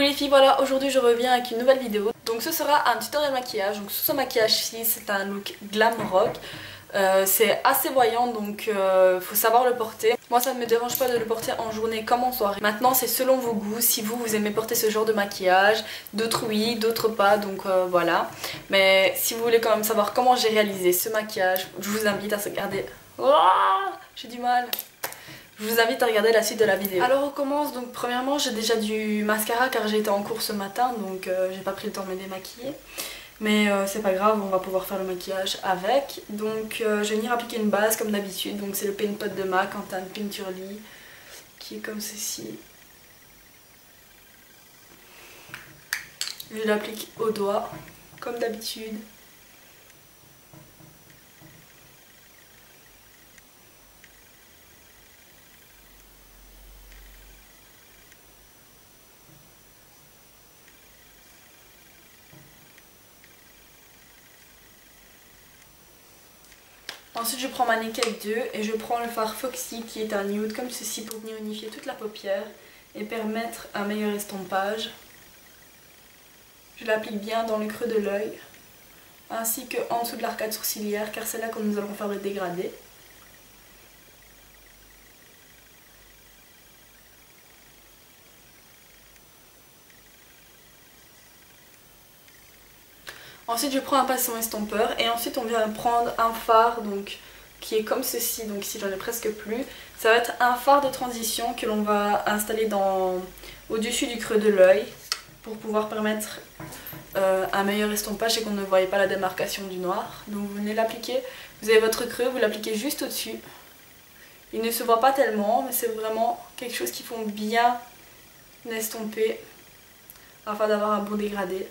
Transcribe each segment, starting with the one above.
Coucou les filles, voilà, aujourd'hui je reviens avec une nouvelle vidéo. Donc ce sera un tutoriel maquillage. Donc sous ce maquillage-ci, c'est un look glam rock. C'est assez voyant, donc faut savoir le porter. Moi ça ne me dérange pas de le porter en journée comme en soirée. Maintenant c'est selon vos goûts, si vous aimez porter ce genre de maquillage. D'autres oui, d'autres pas, donc voilà. Mais si vous voulez quand même savoir comment j'ai réalisé ce maquillage, je vous invite à regarder. Oh, j'ai du mal. Je vous invite à regarder la suite de la vidéo. Alors on commence, donc premièrement j'ai déjà du mascara car j'ai été en cours ce matin, donc j'ai pas pris le temps de me démaquiller. Mais c'est pas grave, on va pouvoir faire le maquillage avec. Donc je vais venir appliquer une base comme d'habitude, donc c'est le Paint Pot de MAC en teinte Pink qui est comme ceci. Je l'applique au doigt comme d'habitude. Ensuite je prends ma Naked 2 et je prends le fard Foxy qui est un nude comme ceci pour venir unifier toute la paupière et permettre un meilleur estompage. Je l'applique bien dans le creux de l'œil ainsi qu'en dessous de l'arcade sourcilière car c'est là que nous allons faire le dégradé. Ensuite je prends un pinceau estompeur et ensuite on vient prendre un fard donc, qui est comme ceci, donc ici j'en ai presque plus. Ça va être un fard de transition que l'on va installer au-dessus du creux de l'œil pour pouvoir permettre un meilleur estompage et qu'on ne voyait pas la démarcation du noir. Donc vous venez l'appliquer, vous avez votre creux, vous l'appliquez juste au-dessus. Il ne se voit pas tellement mais c'est vraiment quelque chose qu'il faut bien estomper afin d'avoir un bon dégradé.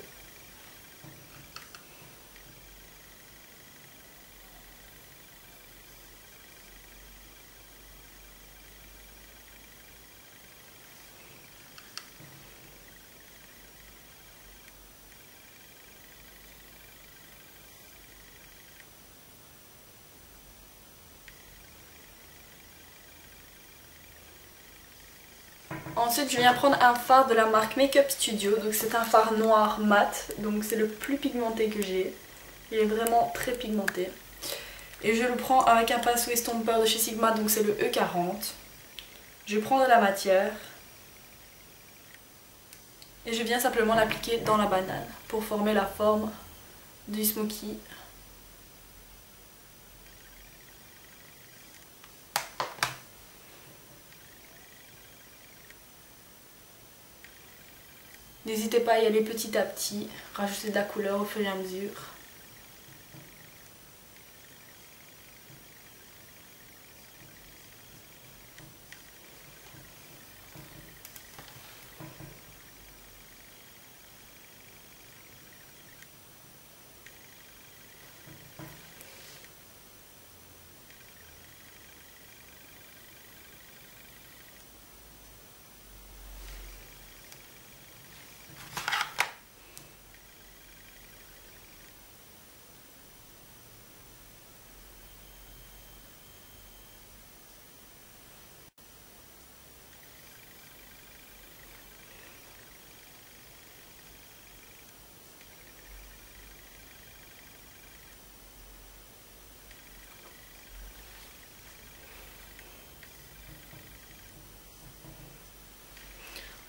Ensuite je viens prendre un fard de la marque Makeup Studio, donc c'est un fard noir mat, donc c'est le plus pigmenté que j'ai. Il est vraiment très pigmenté. Et je le prends avec un pinceau estompeur de chez Sigma, donc c'est le E40. Je prends de la matière et je viens simplement l'appliquer dans la banane pour former la forme du smoky. N'hésitez pas à y aller petit à petit, rajouter de la couleur au fur et à mesure.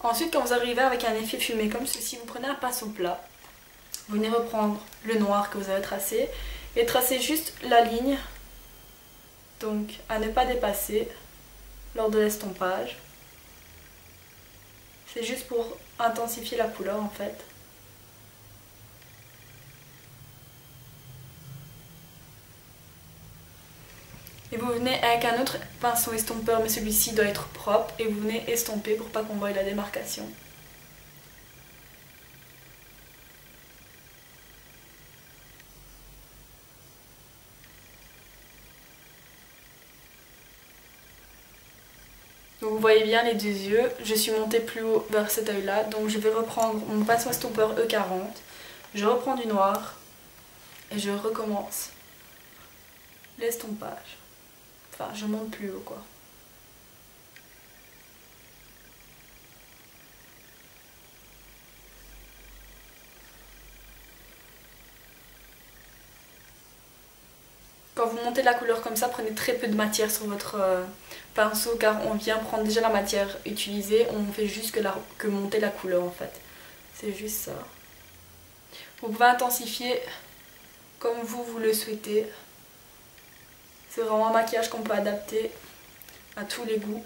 Ensuite, quand vous arrivez avec un effet fumé comme ceci, vous prenez un pinceau plat. Vous venez reprendre le noir que vous avez tracé et tracer juste la ligne, donc à ne pas dépasser lors de l'estompage. C'est juste pour intensifier la couleur en fait. Et vous venez avec un autre pinceau estompeur, mais celui-ci doit être propre, et vous venez estomper pour pas qu'on voie la démarcation. Donc vous voyez bien les deux yeux, je suis montée plus haut vers cet œil là, donc je vais reprendre mon pinceau estompeur E40, je reprends du noir et je recommence l'estompage. Enfin, je monte plus haut quoi. vous montez la couleur comme ça, prenez très peu de matière sur votre pinceau car on vient prendre déjà la matière utilisée, on fait juste que monter la couleur en fait. C'est juste ça. Vous pouvez intensifier comme vous le souhaitez. C'est vraiment un maquillage qu'on peut adapter à tous les goûts.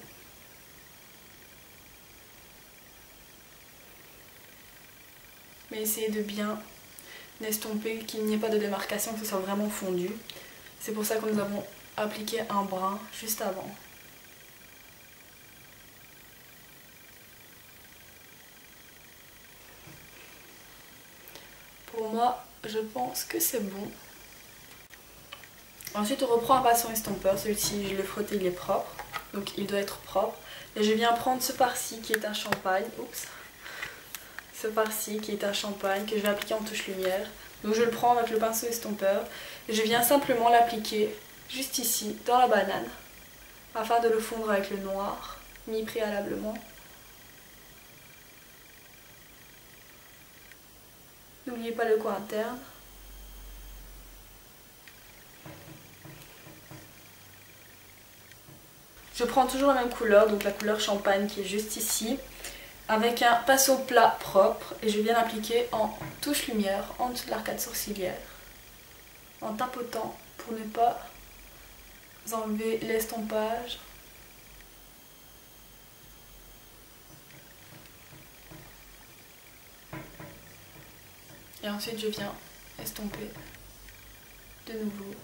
Mais essayez de bien estomper, qu'il n'y ait pas de démarcation, que ce soit vraiment fondu. C'est pour ça que nous avons appliqué un brin juste avant. Pour moi, je pense que c'est bon. Ensuite, on reprend un pinceau estompeur. Celui-ci, je l'ai frotté, il est propre. Donc, il doit être propre. Et je viens prendre ce par-ci qui est un champagne. Oups. Ce par-ci qui est un champagne que je vais appliquer en touche lumière. Donc, je le prends avec le pinceau estompeur. Et je viens simplement l'appliquer juste ici, dans la banane. Afin de le fondre avec le noir, mis préalablement. N'oubliez pas le coin interne. Je prends toujours la même couleur, donc la couleur champagne qui est juste ici, avec un pinceau plat propre et je viens l'appliquer en touche lumière en dessous de l'arcade sourcilière, en tapotant pour ne pas enlever l'estompage. Et ensuite je viens estomper de nouveau.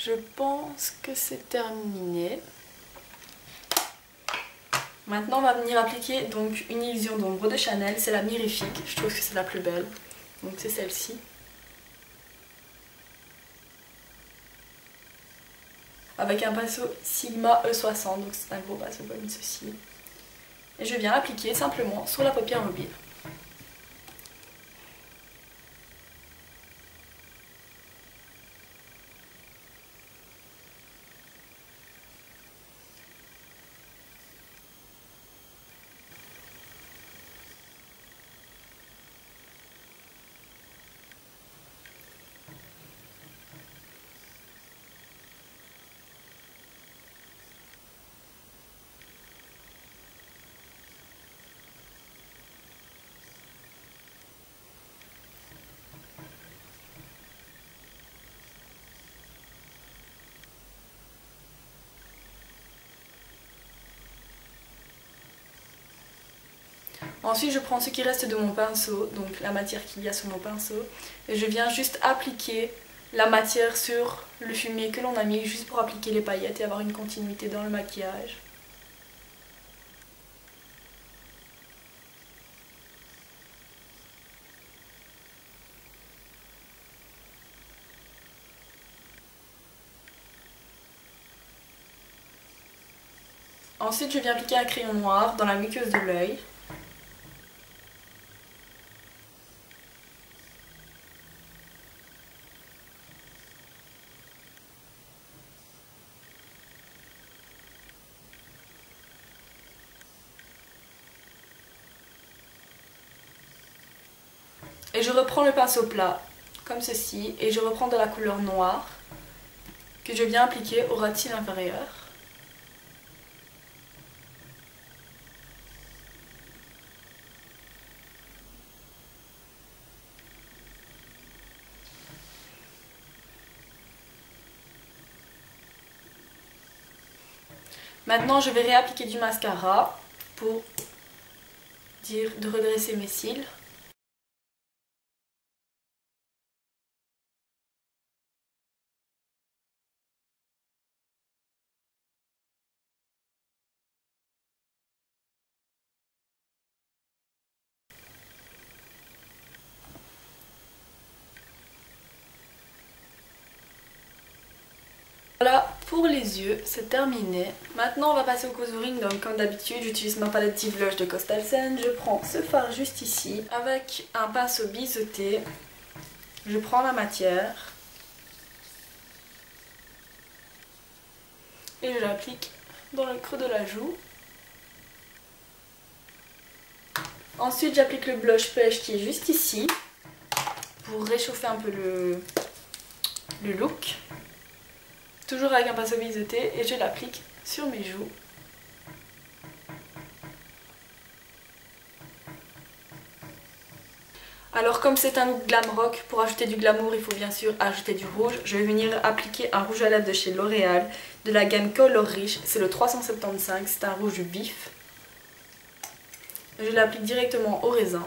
Je pense que c'est terminé. Maintenant on va venir appliquer donc une illusion d'ombre de Chanel, c'est la Mirifique, je trouve que c'est la plus belle. Donc c'est celle-ci. Avec un pinceau Sigma E60, donc c'est un gros pinceau comme ceci. Et je viens l'appliquer simplement sur la paupière mobile. Ensuite je prends ce qui reste de mon pinceau, donc la matière qu'il y a sur mon pinceau, et je viens juste appliquer la matière sur le fumier que l'on a mis, juste pour appliquer les paillettes et avoir une continuité dans le maquillage. Ensuite je viens appliquer un crayon noir dans la muqueuse de l'œil. Et je reprends le pinceau plat, comme ceci, et je reprends de la couleur noire, que je viens appliquer au ras de cils inférieur. Maintenant je vais réappliquer du mascara pour dire de redresser mes cils. Voilà pour les yeux, c'est terminé. Maintenant on va passer au contouring, donc comme d'habitude j'utilise ma palette Deep Blush de Coastal Scent. Je prends ce fard juste ici avec un pinceau biseauté. Je prends la matière et je l'applique dans le creux de la joue. Ensuite j'applique le blush pêche qui est juste ici pour réchauffer un peu le look. Toujours avec un pinceau biseauté et je l'applique sur mes joues. Alors comme c'est un look glam rock, pour ajouter du glamour il faut bien sûr ajouter du rouge. Je vais venir appliquer un rouge à lèvres de chez L'Oréal de la gamme Color Riche, c'est le 375, c'est un rouge vif. Je l'applique directement au raisin.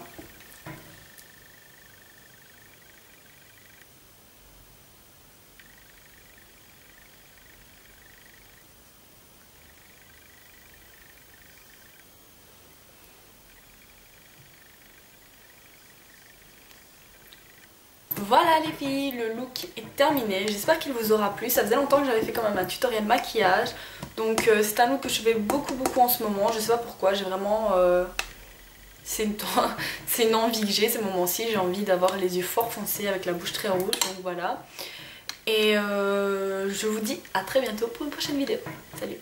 Voilà les filles, le look est terminé, j'espère qu'il vous aura plu. Ça faisait longtemps que j'avais fait quand même un tutoriel maquillage. Donc c'est un look que je fais beaucoup en ce moment, je sais pas pourquoi, j'ai vraiment... c'est une envie que j'ai ces moments-ci, j'ai envie d'avoir les yeux fort foncés avec la bouche très rouge, donc voilà. Et je vous dis à très bientôt pour une prochaine vidéo. Salut!